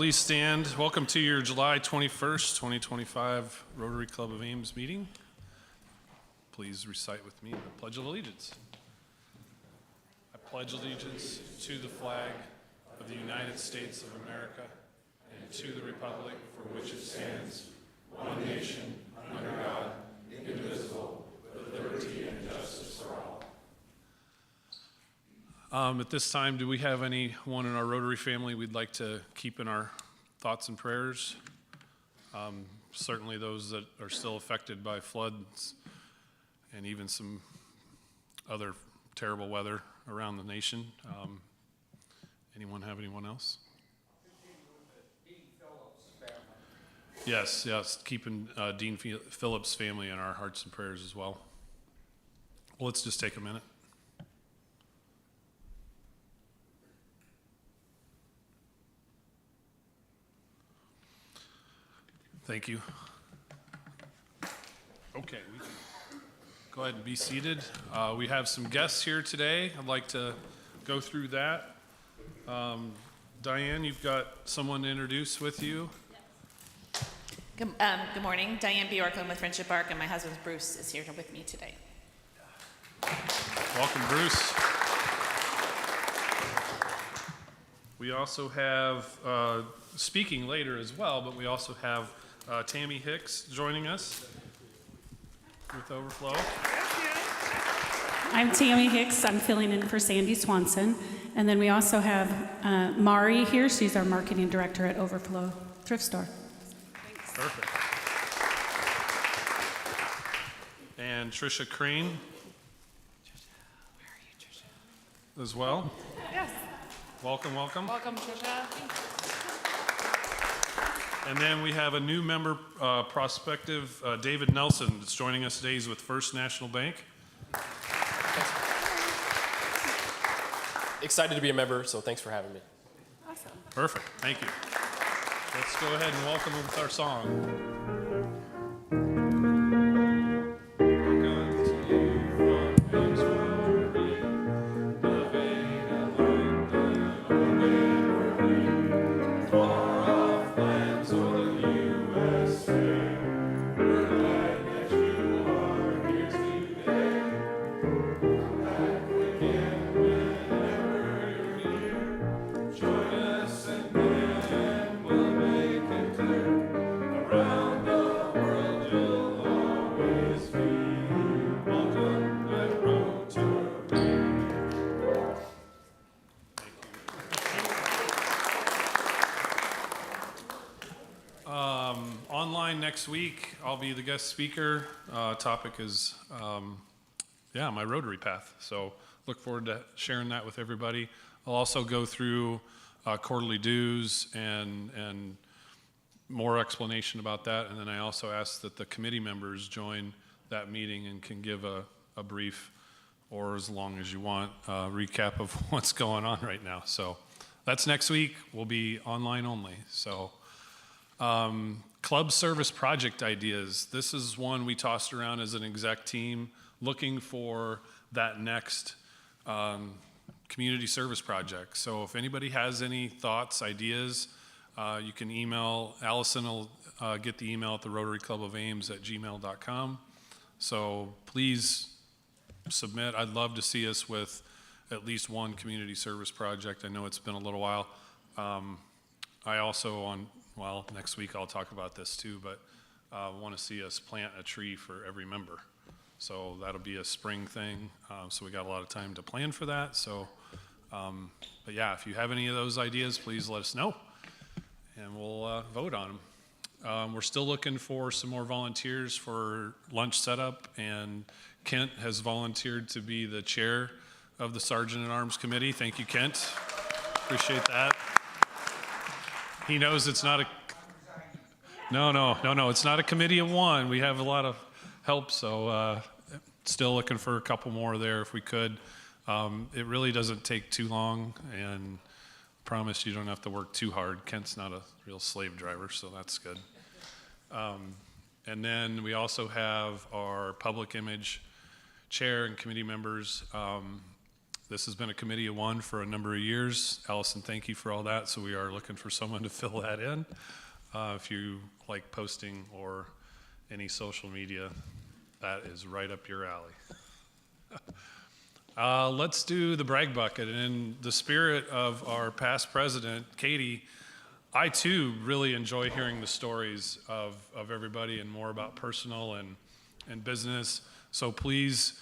Please stand. Welcome to your July 21st, 2025 Rotary Club of Ames meeting. Please recite with me the Pledge of Allegiance. I pledge allegiance to the flag of the United States of America and to the republic for which it stands, one nation, under God, indivisible, with liberty and justice for all. At this time, do we have anyone in our Rotary family we'd like to keep in our thoughts and prayers? Certainly those that are still affected by floods and even some other terrible weather around the nation. Anyone have anyone else? Yes, keeping Dean Phillips' family in our hearts and prayers as well. Well, let's just take a minute. Thank you. Okay, we can go ahead and be seated. We have some guests here today. I'd like to go through that. Diane, you've got someone to introduce with you. Good morning. Diane Bjork. I'm with Friendship Arc, and my husband Bruce is here with me today. Welcome, Bruce. We also have, speaking later as well, but we also have Tami Hicks joining us with Overflow. I'm Tami Hicks. I'm filling in for Sandy Swanson. And then we also have Mari here. She's our marketing director at Overflow Thrift Store. Thanks. Perfect. And Tricia Crain. Where are you, Tricia? As well. Yes. Welcome. Welcome, Tricia. And then we have a new member, prospective, David Nelson, that's joining us today. He's with First National Bank. Excited to be a member, so thanks for having me. Awesome. Perfect. Thank you. Let's go ahead and welcome him with our song. Next week, I'll be the guest speaker. Topic is, my Rotary path. So look forward to sharing that with everybody. I'll also go through quarterly dues and more explanation about that. And then I also ask that the committee members join that meeting and can give a brief, or as long as you want, recap of what's going on right now. So that's next week. We'll be online only. So club service project ideas. This is one we tossed around as an exec team, looking for that next community service project. So if anybody has any thoughts, ideas, you can email. Allison will get the email at the Rotary Club of Ames at gmail.com. So please submit. I'd love to see us with at least one community service project. I know it's been a little while. I also next week I'll talk about this too, but want to see us plant a tree for every member. So that'll be a spring thing. So we got a lot of time to plan for that. So, but yeah, if you have any of those ideas, please let us know and we'll vote on them. We're still looking for some more volunteers for lunch setup, and Kent has volunteered to be the chair of the Sergeant at Arms Committee. Thank you, Kent. Appreciate that. He knows it's not a, no, it's not a committee of one. We have a lot of help, so still looking for a couple more there if we could. It really doesn't take too long, and promise you don't have to work too hard. Kent's not a real slave driver, so that's good. And then we also have our public image chair and committee members. This has been a committee of one for a number of years. Allison, thank you for all that. So we are looking for someone to fill that in. If you like posting or any social media, that is right up your alley. Let's do the brag bucket. And in the spirit of our past president, Katie, I too really enjoy hearing the stories of everybody and more about personal and business. So please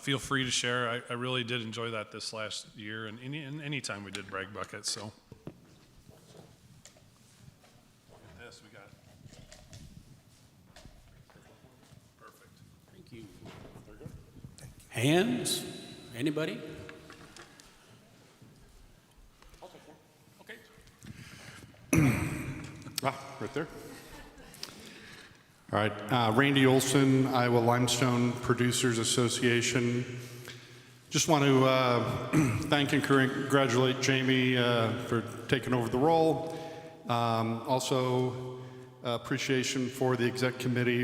feel free to share. I really did enjoy that this last year and any time we did brag bucket. So look at this, we got perfect. Thank you. Hands? Anybody? Okay. Right there. All right, Randy Olson, Iowa Limestone Producers Association. Just want to thank and congratulate Jamie for taking over the role. Also, appreciation for the exec committee,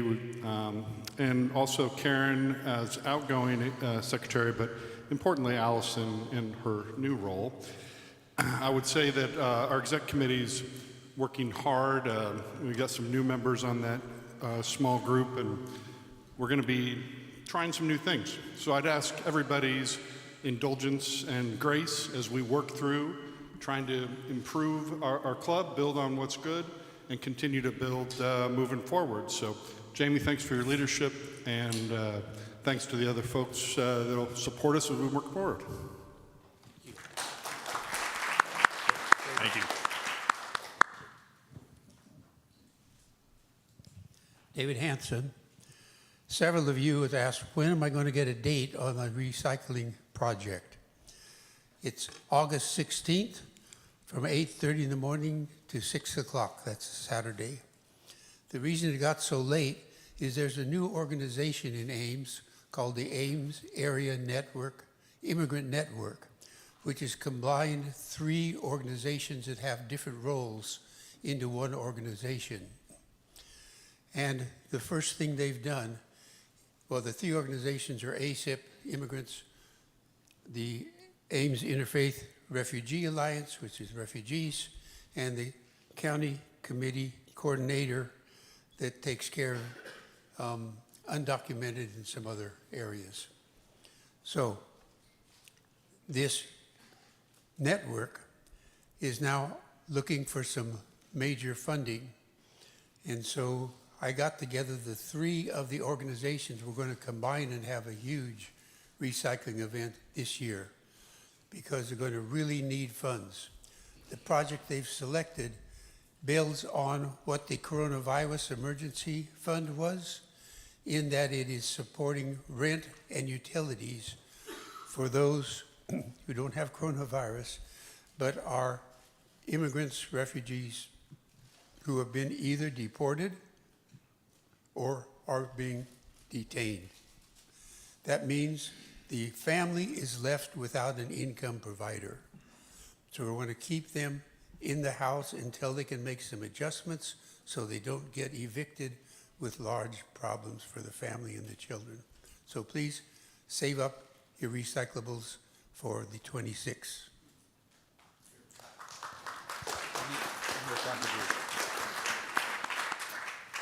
and also Karen as outgoing secretary, but importantly, Allison in her new role. I would say that our exec committee's working hard. We've got some new members on that small group, and we're going to be trying some new things. So I'd ask everybody's indulgence and grace as we work through trying to improve our club, build on what's good, and continue to build moving forward. So Jamie, thanks for your leadership, and thanks to the other folks that'll support us as we work forward. Thank you. David Hanson. Several of you have asked, when am I going to get a date on the recycling project? It's August 16th from 8:30 in the morning to 6 o'clock. That's a Saturday. The reason it got so late is there's a new organization in Ames called the Ames Area Network, Immigrant Network, which has combined 3 organizations that have different roles into one organization. And the first thing they've done, well, the 3 organizations are ASIP, Immigrants, the Ames Interfaith Refugee Alliance, which is refugees, and the County Committee Coordinator that takes care of undocumented and some other areas. So this network is now looking for some major funding, and so I got together the 3 of the organizations. We're going to combine and have a huge recycling event this year because they're going to really need funds. The project they've selected builds on what the coronavirus emergency fund was, in that it is supporting rent and utilities for those who don't have coronavirus, but are immigrants, refugees who have been either deported or are being detained. That means the family is left without an income provider. So we want to keep them in the house until they can make some adjustments so they don't get evicted with large problems for the family and the children. So please save up your recyclables for the 26th.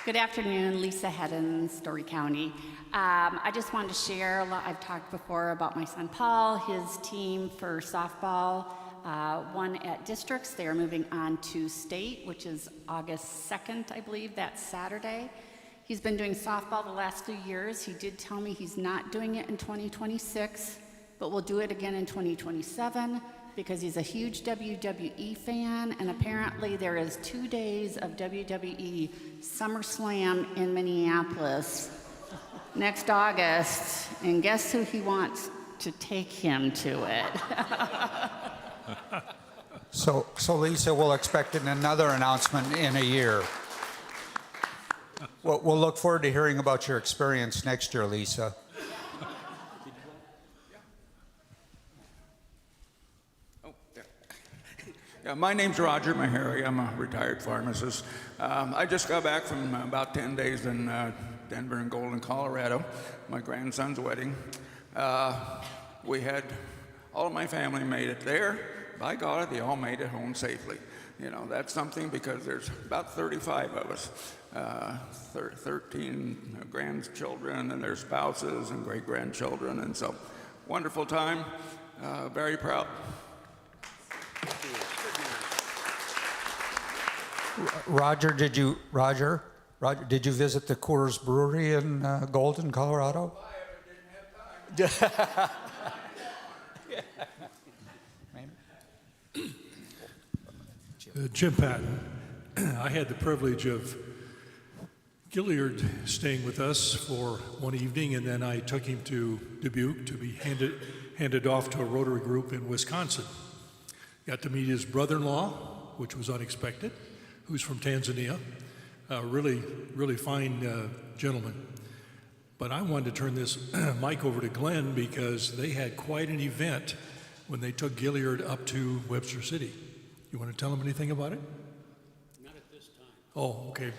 Good afternoon, Lisa Hedden, Story County. I just wanted to share, I've talked before about my son Paul, his team for softball, won at districts. They are moving on to state, which is August 2nd, I believe, that's Saturday. He's been doing softball the last few years. He did tell me he's not doing it in 2026, but we'll do it again in 2027 because he's a huge WWE fan, and apparently there is 2 days of WWE SummerSlam in Minneapolis next August, and guess who he wants to take him to it? So Lisa, we'll expect another announcement in a year. We'll look forward to hearing about your experience next year, Lisa. Yeah, my name's Roger Meharry. I'm a retired pharmacist. I just got back from about 10 days in Denver and Golden, Colorado, my grandson's wedding. We had a all of my family made it there. By God, they all made it home safely. You know, that's something because there's about 35 of us, 13 grandchildren and their spouses and great-grandchildren. And so, wonderful time, very proud. Roger, did you visit the Coors Brewery in Golden, Colorado? I didn't have time. Jim Patton. I had the privilege of Gilliard staying with us for one evening, and then I took him to Dubuque to be handed off to a Rotary group in Wisconsin. Got to meet his brother-in-law, which was unexpected, who's from Tanzania. Really fine gentleman. But I wanted to turn this mic over to Glenn because they had quite an event when they took Gilliard up to Webster City. You want to tell them anything about it? Not at this time. Oh, okay.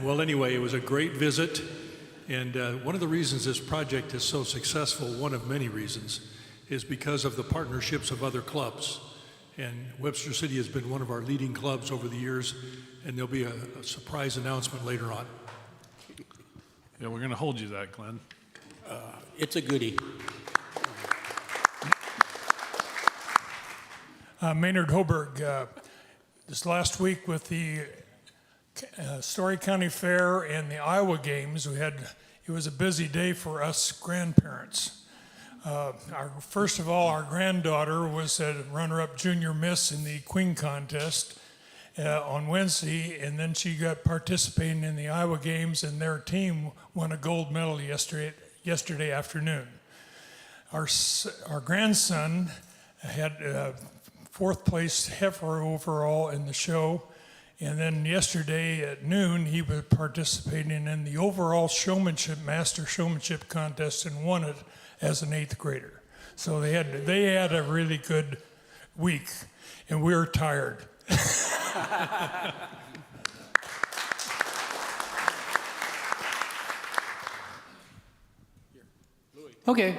Well, anyway, it was a great visit. And one of the reasons this project is so successful, one of many reasons, is because of the partnerships of other clubs. And Webster City has been one of our leading clubs over the years, and there'll be a surprise announcement later on. Yeah, we're going to hold you that, Glenn. It's a goodie. Maynard Hoberg, this last week with the Story County Fair and the Iowa Games, it was a busy day for us grandparents. First of all, our granddaughter was a runner-up junior miss in the Queen contest on Wednesday, and then she got participating in the Iowa Games, and their team won a gold medal yesterday afternoon. Our grandson had fourth place heifer overall in the show, and then yesterday at noon he was participating in the overall master showmanship contest and won it as an 8th grader. So they had a really good week, and we were tired. Okay,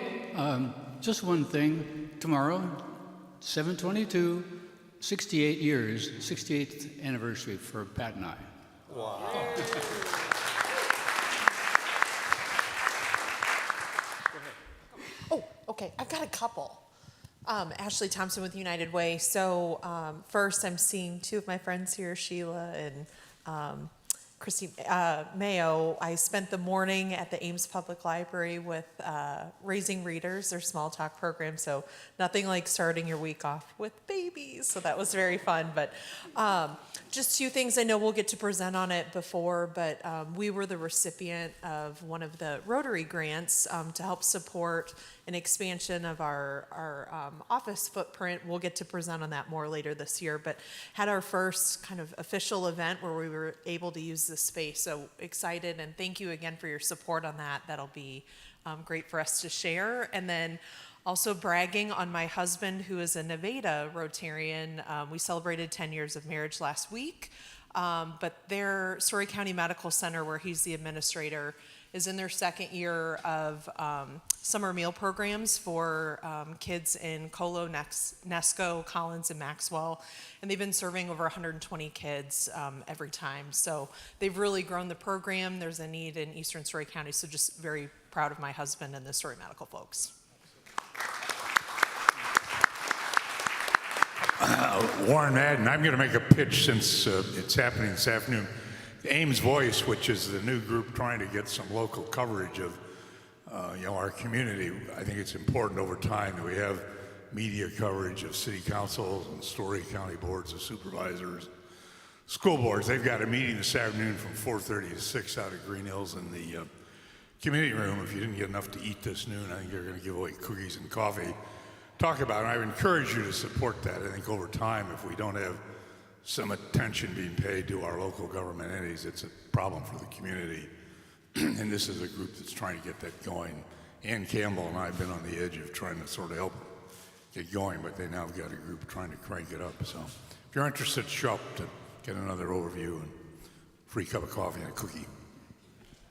just one thing. Tomorrow, 7/22, 68 years, 68th anniversary for Pat and I. Wow. Oh, okay. I've got a couple. Ashley Thompson with United Way. So first, I'm seeing two of my friends here, Sheila and Christy Mayo. I spent the morning at the Ames Public Library with Raising Readers, their small talk program. So nothing like starting your week off with babies. So that was very fun. But just two things. I know we'll get to present on it before, but we were the recipient of one of the Rotary grants to help support an expansion of our office footprint. We'll get to present on that more later this year, but had our first kind of official event where we were able to use the space. So excited, and thank you again for your support on that. That'll be great for us to share. And then also bragging on my husband, who is a Nevada Rotarian. We celebrated 10 years of marriage last week, but their Story County Medical Center, where he's the administrator, is in their second year of summer meal programs for kids in Colo, Nesco, Collins, and Maxwell. And they've been serving over 120 kids every time. So they've really grown the program. There's a need in Eastern Story County. So just very proud of my husband and the Story Medical folks. Warren Madden, I'm going to make a pitch since it's happening this afternoon. Ames Voice, which is the new group trying to get some local coverage of our community. I think it's important over time that we have media coverage of city councils and Story County boards of supervisors, school boards. They've got a meeting this afternoon from 4:30 to 6 out at Green Hills in the community room. If you didn't get enough to eat this noon, I think they're going to give away cookies and coffee. Talk about it. I would encourage you to support that. I think over time, if we don't have some attention being paid to our local government entities, it's a problem for the community. And this is a group that's trying to get that going. Ann Campbell and I have been on the edge of trying to sort of help get going, but they now have got a group trying to crank it up. So if you're interested, show up to get another overview and free cup of coffee and a cookie.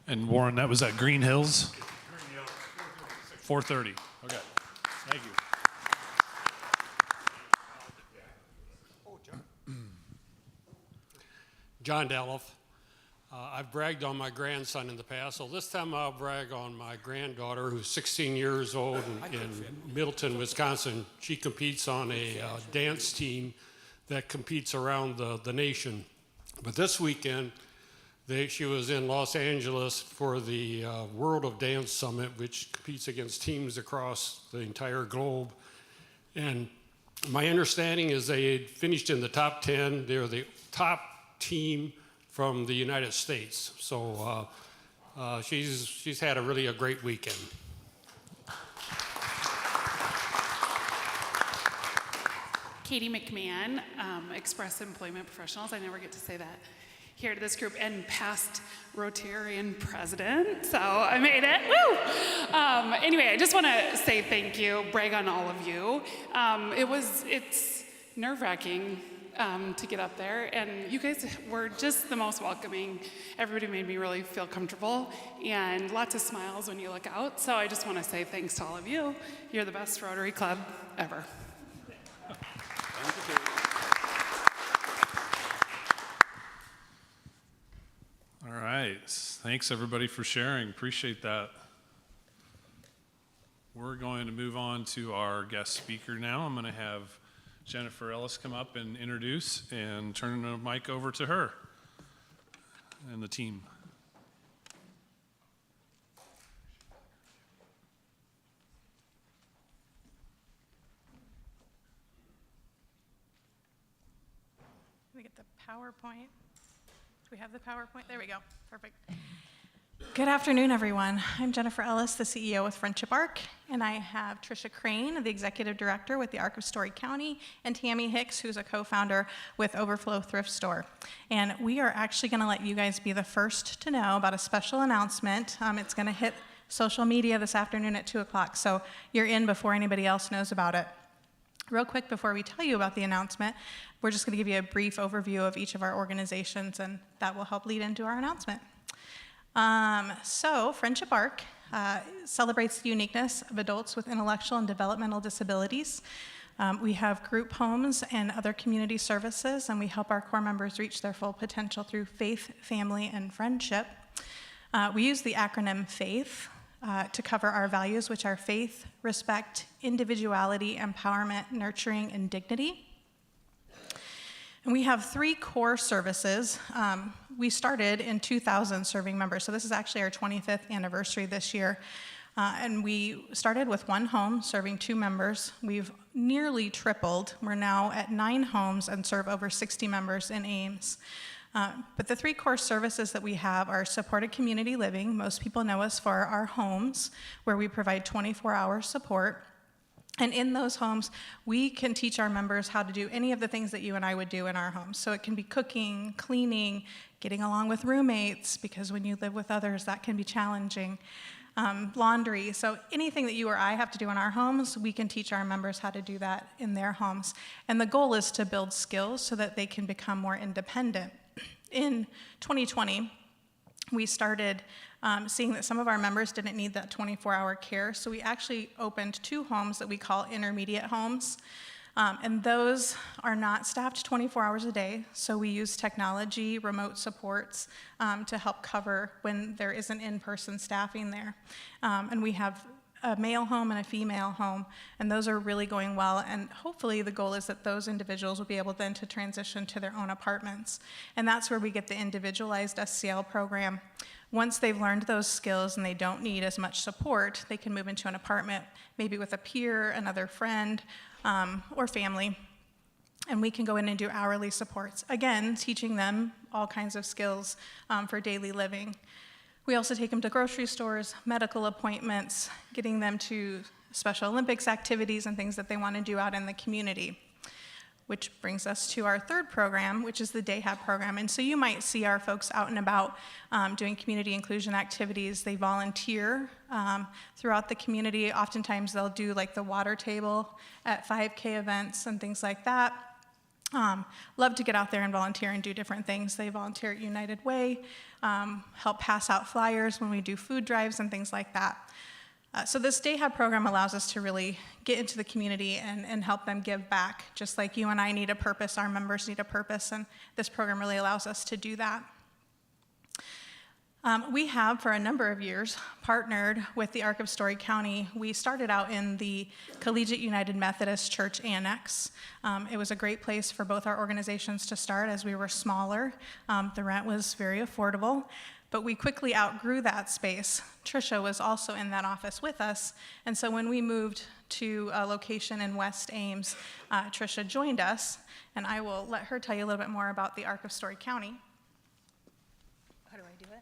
And Warren, that was at Green Hills? 4:30. Okay. Thank you. John Delliff. I've bragged on my grandson in the past, so this time I'll brag on my granddaughter, who's 16 years old in Middleton, Wisconsin. She competes on a dance team that competes around the nation. But this weekend, she was in Los Angeles for the World of Dance Summit, which competes against teams across the entire globe. And my understanding is they had finished in the top 10. They're the top team from the United States. So she's had a great weekend. Katie McMahon, Express Employment Professionals. I never get to say that here to this group, and past Rotarian president, so I made it. Woo! Anyway, I just want to say thank you, brag on all of you. It's nerve-wracking to get up there, and you guys were just the most welcoming. Everybody made me really feel comfortable, and lots of smiles when you look out. So I just want to say thanks to all of you. You're the best Rotary Club ever. All right. Thanks, everybody, for sharing. Appreciate that. We're going to move on to our guest speaker now. I'm going to have Jennifer Ellis come up and introduce and turn the mic over to her and the team. Let me get the PowerPoint. Do we have the PowerPoint? There we go. Perfect. Good afternoon, everyone. I'm Jennifer Ellis, the CEO with Friendship Arc, and I have Tricia Crain, the Executive Director with the Arc of Story County, and Tami Hicks, who's a co-founder with Overflow Thrift Store. And we are actually going to let you guys be the first to know about a special announcement. It's going to hit social media this afternoon at 2 o'clock, so you're in before anybody else knows about it. Real quick, before we tell you about the announcement, we're just going to give you a brief overview of each of our organizations, and that will help lead into our announcement. So Friendship Arc celebrates the uniqueness of adults with intellectual and developmental disabilities. We have group homes and other community services, and we help our core members reach their full potential through faith, family, and friendship. We use the acronym FAITH to cover our values, which are faith, respect, individuality, empowerment, nurturing, and dignity. And we have 3 core services. We started in 2000 serving members, so this is actually our 25th anniversary this year. And we started with 1 home serving 2 members. We've nearly tripled. We're now at 9 homes and serve over 60 members in Ames. But the 3 core services that we have are supported community living. Most people know us for our homes, where we provide 24-hour support. And in those homes, we can teach our members how to do any of the things that you and I would do in our homes. So it can be cooking, cleaning, getting along with roommates, because when you live with others, that can be challenging. Laundry. So anything that you or I have to do in our homes, we can teach our members how to do that in their homes. And the goal is to build skills so that they can become more independent. In 2020, we started seeing that some of our members didn't need that 24-hour care, so we actually opened 2 homes that we call intermediate homes. And those are not staffed 24 hours a day, so we use technology, remote supports to help cover when there isn't in-person staffing there. And we have a male home and a female home, and those are really going well, and hopefully the goal is that those individuals will be able then to transition to their own apartments. And that's where we get the individualized SCL program. Once they've learned those skills and they don't need as much support, they can move into an apartment, maybe with a peer, another friend, or family, and we can go in and do hourly supports. Again, teaching them all kinds of skills for daily living. We also take them to grocery stores, medical appointments, getting them to Special Olympics activities and things that they want to do out in the community. Which brings us to our 3rd program, which is the Day Hab program. And so you might see our folks out and about doing community inclusion activities. They volunteer throughout the community. Oftentimes they'll do like the water table at 5K events and things like that. Love to get out there and volunteer and do different things. They volunteer at United Way, help pass out flyers when we do food drives and things like that. So this Day Hub program allows us to really get into the community and help them give back. Just like you and I need a purpose, our members need a purpose, and this program really allows us to do that. We have, for a number of years, partnered with the Arc of Story County. We started out in the Collegiate United Methodist Church Annex. It was a great place for both our organizations to start as we were smaller. The rent was very affordable, but we quickly outgrew that space. Tricia was also in that office with us, and so when we moved to a location in West Ames, Tricia joined us, and I will let her tell you a little bit more about the Arc of Story County. How do I do it?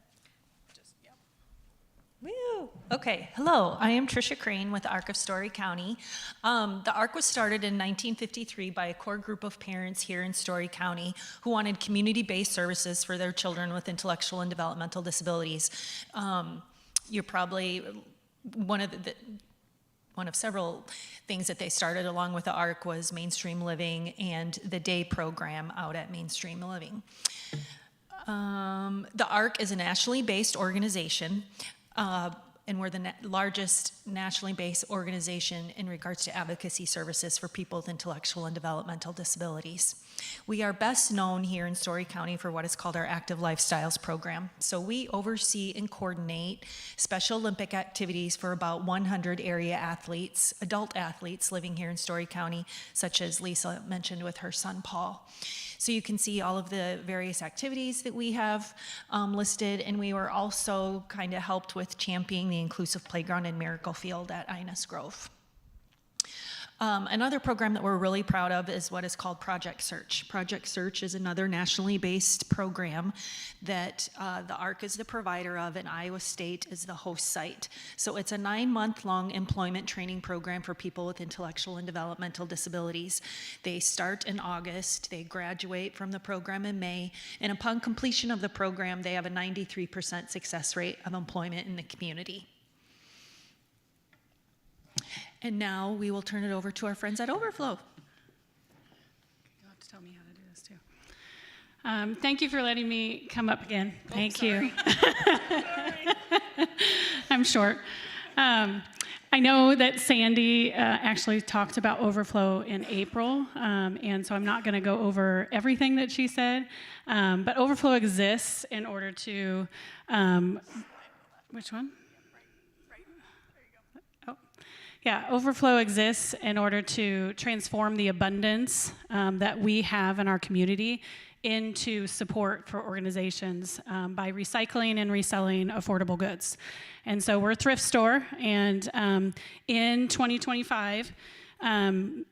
Woo! Okay, hello, I am Tricia Crain with the Arc of Story County. The Arc was started in 1953 by a core group of parents here in Story County who wanted community-based services for their children with intellectual and developmental disabilities. You're probably one of several things that they started along with the Arc was Mainstream Living and the day program out at Mainstream Living. The Arc is a nationally based organization. And we're the largest nationally based organization in regards to advocacy services for people with intellectual and developmental disabilities. We are best known here in Story County for what is called our Active Lifestyles program. So we oversee and coordinate Special Olympic activities for about 100 area athletes, adult athletes living here in Story County, such as Lisa mentioned with her son Paul. So you can see all of the various activities that we have listed, and we were also kind of helped with championing the inclusive playground in Miracle Field at Inez Grove. Another program that we're really proud of is what is called Project Search. Project Search is another nationally based program that the ARC is the provider of and Iowa State is the host site. So it's a 9-month-long employment training program for people with intellectual and developmental disabilities. They start in August, they graduate from the program in May, and upon completion of the program, they have a 93% success rate of employment in the community. And now we will turn it over to our friends at Overflow. You'll have to tell me how to do this too. Thank you for letting me come up again. Thank you. I'm short. I know that Sandy actually talked about Overflow in April, and so I'm not going to go over everything that she said, but Overflow exists in order to, which one? Yeah, Overflow exists in order to transform the abundance that we have in our community into support for organizations by recycling and reselling affordable goods. And so we're a thrift store, and in 2025,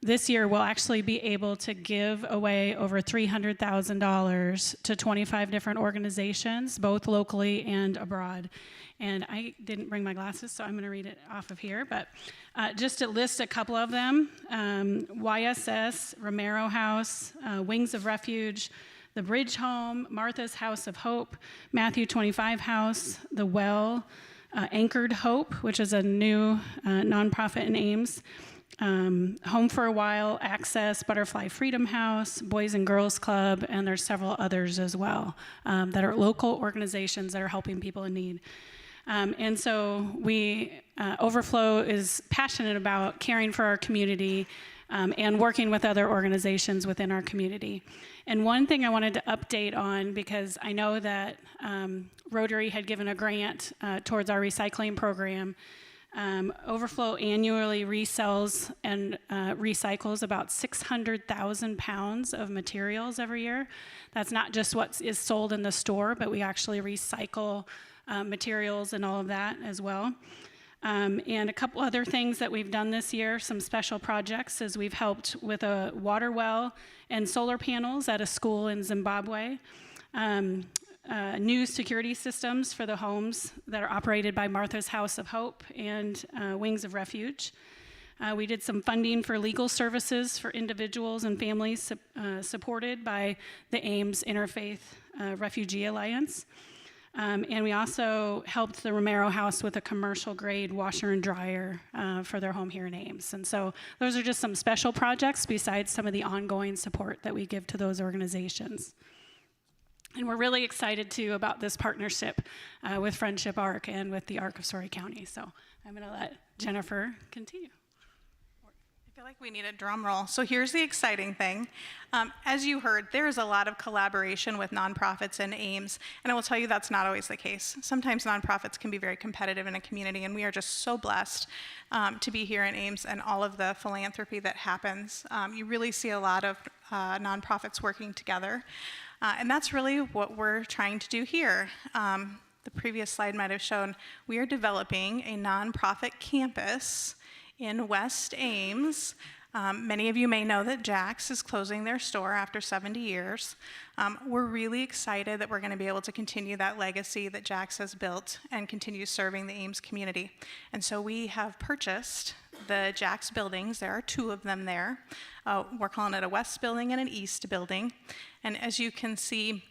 this year we'll actually be able to give away over $300,000 to 25 different organizations, both locally and abroad. And I didn't bring my glasses, so I'm going to read it off of here. But just to list a couple of them, YSS, Romero House, Wings of Refuge, the Bridge Home, Martha's House of Hope, Matthew 25 House, The Well, Anchored Hope, which is a new nonprofit in Ames, Home for a While, Access, Butterfly Freedom House, Boys and Girls Club, and there's several others as well that are local organizations that are helping people in need. And so Overflow is passionate about caring for our community and working with other organizations within our community. And one thing I wanted to update on, because I know that Rotary had given a grant towards our recycling program. Overflow annually resells and recycles about 600,000 pounds of materials every year. That's not just what is sold in the store, but we actually recycle materials and all of that as well. And a couple other things that we've done this year, some special projects, is we've helped with a water well and solar panels at a school in Zimbabwe. New security systems for the homes that are operated by Martha's House of Hope and Wings of Refuge. We did some funding for legal services for individuals and families supported by the Ames Interfaith Refugee Alliance. And we also helped the Romero House with a commercial grade washer and dryer for their home here in Ames. And so those are just some special projects besides some of the ongoing support that we give to those organizations. And we're really excited too about this partnership with Friendship Arc and with the Arc of Story County. So I'm going to let Jennifer continue. I feel like we need a drum roll. So here's the exciting thing. As you heard, there is a lot of collaboration with nonprofits in Ames, and I will tell you that's not always the case. Sometimes nonprofits can be very competitive in a community, and we are just so blessed to be here in Ames and all of the philanthropy that happens. You really see a lot of nonprofits working together, and that's really what we're trying to do here. The previous slide might have shown we are developing a nonprofit campus in West Ames. Many of you may know that Jack's is closing their store after 70 years. We're really excited that we're going to be able to continue that legacy that Jack's has built and continue serving the Ames community. And so we have purchased the Jack's buildings. There are 2 of them there. We're calling it a West building and an East building. And as you can see,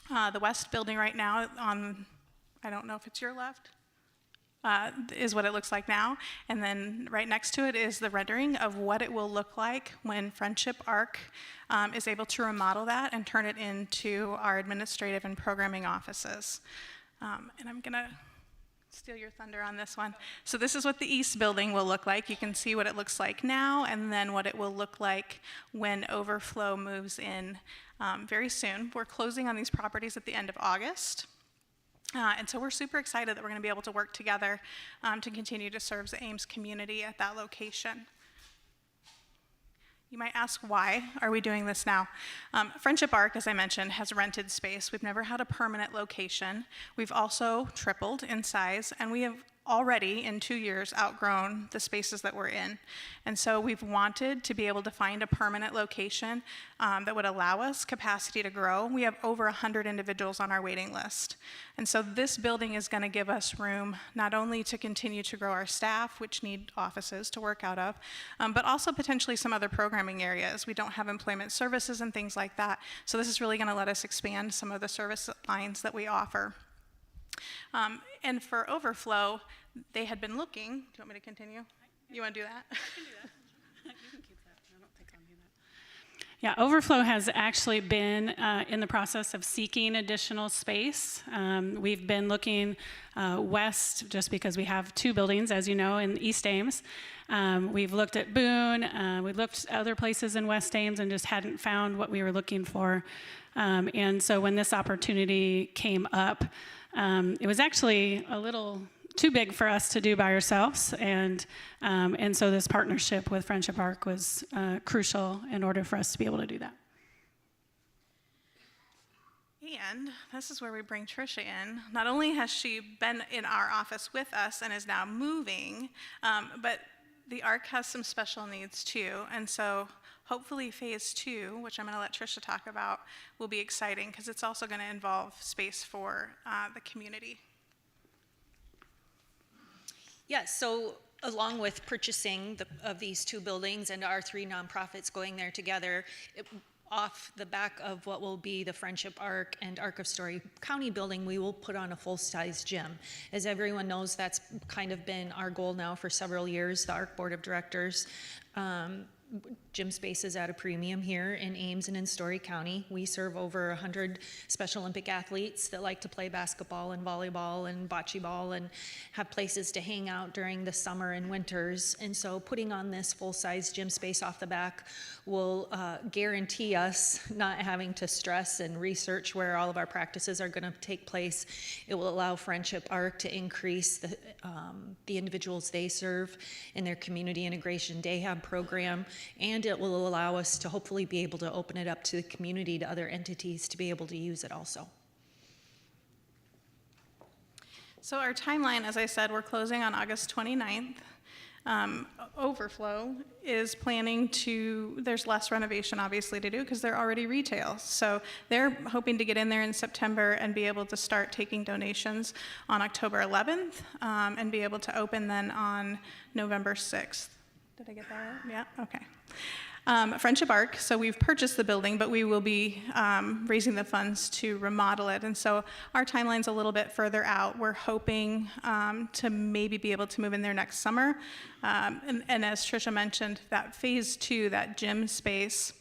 the West building right now on, I don't know if it's your left, is what it looks like now. And then right next to it is the rendering of what it will look like when Friendship Arc is able to remodel that and turn it into our administrative and programming offices. And I'm gonna steal your thunder on this one. So this is what the East building will look like. You can see what it looks like now and then what it will look like when Overflow moves in very soon. We're closing on these properties at the end of August. And so we're super excited that we're going to be able to work together to continue to serve the Ames community at that location. You might ask, why are we doing this now? Friendship Arc, as I mentioned, has rented space. We've never had a permanent location. We've also tripled in size, and we have already, in 2 years, outgrown the spaces that we're in. And so we've wanted to be able to find a permanent location that would allow us capacity to grow. We have over 100 individuals on our waiting list. And so this building is going to give us room not only to continue to grow our staff, which need offices to work out of, but also potentially some other programming areas. We don't have employment services and things like that. So this is really going to let us expand some of the service lines that we offer. And for Overflow, they had been looking. Do you want me to continue? You want to do that? I can do that. You can keep that. I don't think I'll need that. Yeah, Overflow has actually been in the process of seeking additional space. We've been looking west just because we have 2 buildings, as you know, in East Ames. We've looked at Boone. We looked at other places in West Ames and just hadn't found what we were looking for. And so when this opportunity came up, it was actually a little too big for us to do by ourselves, and so this partnership with Friendship Arc was crucial in order for us to be able to do that. And this is where we bring Tricia in. Not only has she been in our office with us and is now moving, but the ARC has some special needs too, and so hopefully phase 2, which I'm going to let Tricia talk about, will be exciting because it's also going to involve space for the community. Yeah, so along with purchasing of these 2 buildings and our 3 nonprofits going there together, off the back of what will be the Friendship Arc and Arc of Story County building, we will put on a full-size gym. As everyone knows, that's kind of been our goal now for several years. The Arc Board of Directors gym spaces at a premium here in Ames and in Story County. We serve over 100 Special Olympic athletes that like to play basketball and volleyball and bocce ball and have places to hang out during the summer and winters. And so putting on this full-size gym space off the back will guarantee us not having to stress and research where all of our practices are going to take place. It will allow Friendship Arc to increase the individuals they serve in their community integration day hab program, and it will allow us to hopefully be able to open it up to the community, to other entities to be able to use it also. So our timeline, as I said, we're closing on August 29th. Overflow is planning to, there's less renovation obviously to do because they're already retail. So they're hoping to get in there in September and be able to start taking donations on October 11th and be able to open then on November 6th. Did I get that right? Yeah, okay. Friendship Arc, so we've purchased the building, but we will be raising the funds to remodel it. And so our timeline's a little bit further out. We're hoping to maybe be able to move in there next summer. And as Tricia mentioned, that phase 2, that gym space,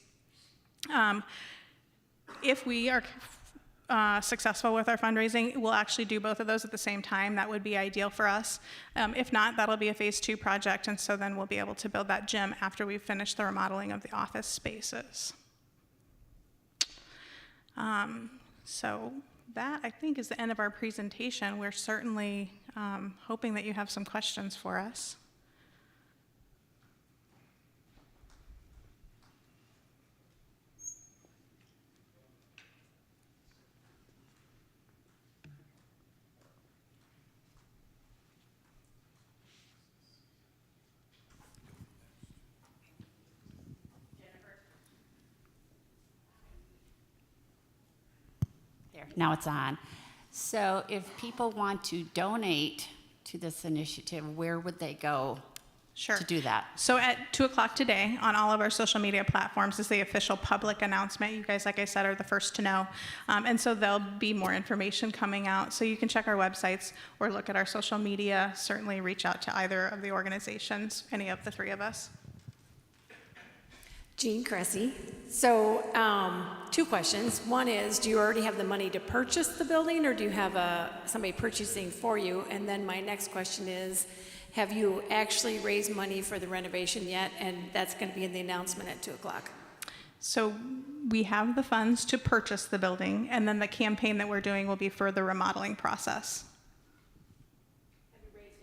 if we are successful with our fundraising, we'll actually do both of those at the same time. That would be ideal for us. If not, that'll be a phase 2 project, and so then we'll be able to build that gym after we've finished the remodeling of the office spaces. So that, I think, is the end of our presentation. We're certainly hoping that you have some questions for us. Now it's on. So if people want to donate to this initiative, where would they go to do that? So at 2 o'clock today on all of our social media platforms is the official public announcement. You guys, like I said, are the first to know. And so there'll be more information coming out. So you can check our websites or look at our social media. Certainly reach out to either of the organizations, any of the three of us. Jean Cressy. So 2 questions. One is, do you already have the money to purchase the building, or do you have somebody purchasing for you? And then my next question is, have you actually raised money for the renovation yet? And that's going to be in the announcement at 2 o'clock. So we have the funds to purchase the building, and then the campaign that we're doing will be for the remodeling process. Have you raised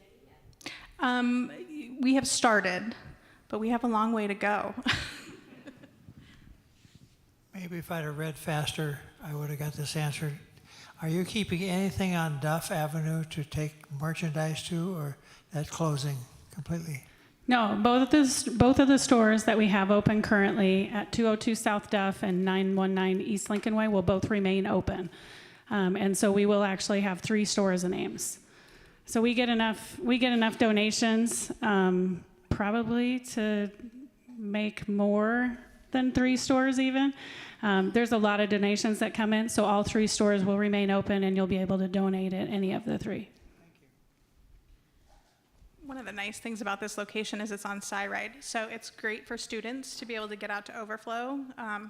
any yet? We have started, but we have a long way to go. Maybe if I'd have read faster, I would have got this answered. Are you keeping anything on Duff Avenue to take merchandise to, or that's closing completely? No, both of the stores that we have open currently at 202 South Duff and 919 East Lincoln Way will both remain open. And so we will actually have 3 stores in Ames. So we get enough donations probably to make more than 3 stores even. There's a lot of donations that come in, so all 3 stores will remain open and you'll be able to donate at any of the 3. One of the nice things about this location is it's on Cyride, so it's great for students to be able to get out to Overflow.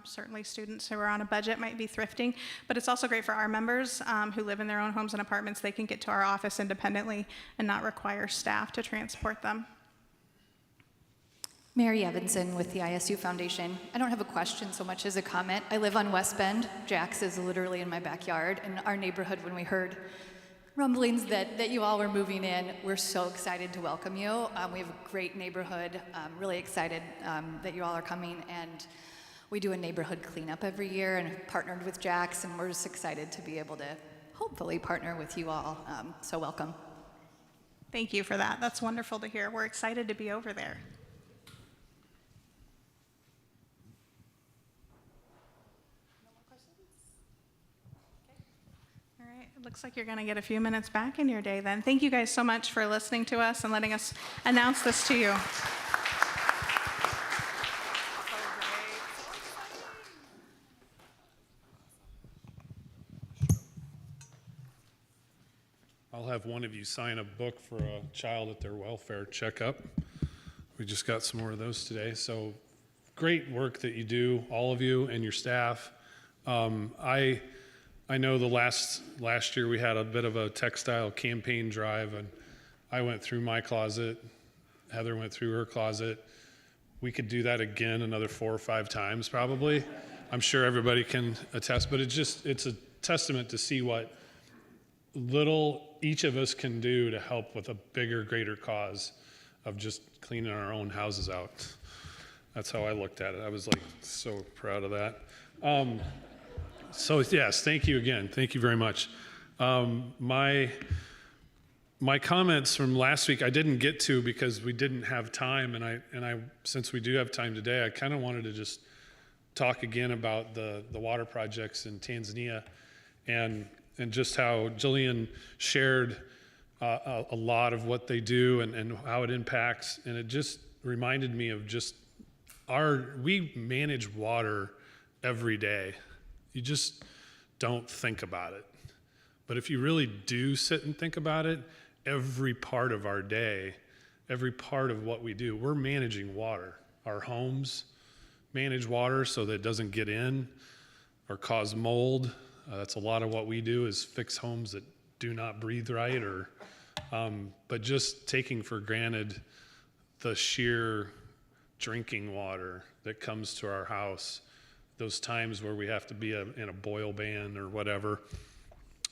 Certainly students who are on a budget might be thrifting, but it's also great for our members who live in their own homes and apartments. They can get to our office independently and not require staff to transport them. Mary Evanson with the ISU Foundation. I don't have a question so much as a comment. I live on West Bend. Jack's is literally in my backyard. In our neighborhood, when we heard rumblings that you all were moving in, we're so excited to welcome you. We have a great neighborhood. Really excited that you all are coming. And we do a neighborhood cleanup every year and have partnered with Jack's, and we're just excited to be able to hopefully partner with you all. So welcome. Thank you for that. That's wonderful to hear. We're excited to be over there. It looks like you're going to get a few minutes back in your day then. Thank you guys so much for listening to us and letting us announce this to you. I'll have one of you sign a book for a child at their welfare checkup. We just got some more of those today. So great work that you do, all of you and your staff. I know the last year we had a bit of a textile campaign drive, and I went through my closet, Heather went through her closet. We could do that again another 4 or 5 times probably. I'm sure everybody can attest, but it's a testament to see what little each of us can do to help with a bigger, greater cause of just cleaning our own houses out. That's how I looked at it. I was like so proud of that. So yes, thank you again. Thank you very much. My comments from last week I didn't get to because we didn't have time, and I since we do have time today, I kind of wanted to just talk again about the water projects in Tanzania, and just how Jillian shared a lot of what they do and how it impacts, and it just reminded me of just we manage water every day. You just don't think about it. But if you really do sit and think about it, every part of our day, every part of what we do, we're managing water. Our homes manage water so that it doesn't get in or cause mold. That's a lot of what we do is fix homes that do not breathe right, or but just taking for granted the sheer drinking water that comes to our house, those times where we have to be in a boil ban or whatever,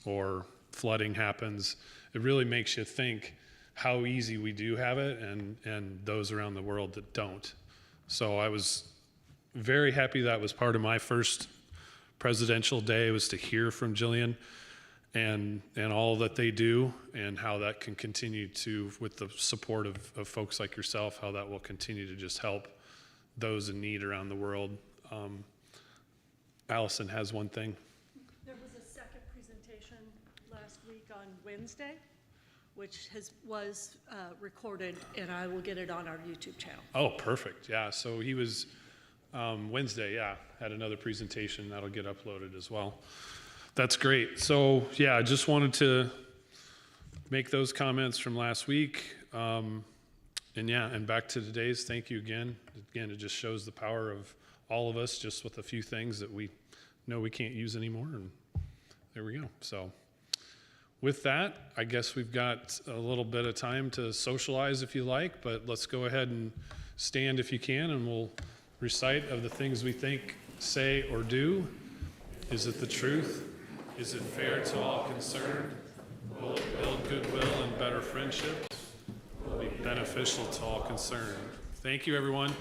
or flooding happens, it really makes you think how easy we do have it, and those around the world that don't. So I was very happy that was part of my first presidential day, was to hear from Jillian and all that they do, and how that can continue to, with the support of folks like yourself, how that will continue to just help those in need around the world. Allison has one thing. There was a second presentation last week on Wednesday, which was recorded, and I will get it on our YouTube channel. Oh, perfect. Yeah, so he was Wednesday, yeah, had another presentation that'll get uploaded as well. That's great. So yeah, I just wanted to make those comments from last week. And yeah, and back to today's, thank you again. Again, it just shows the power of all of us, just with a few things that we know we can't use anymore, and there we go. So with that, I guess we've got a little bit of time to socialize if you like, but let's go ahead and stand if you can, and we'll recite of the things we think, say, or do. Is it the truth? Is it fair to all concerned? Will it build goodwill and better friendships? Will it be beneficial to all concerned? Thank you, everyone.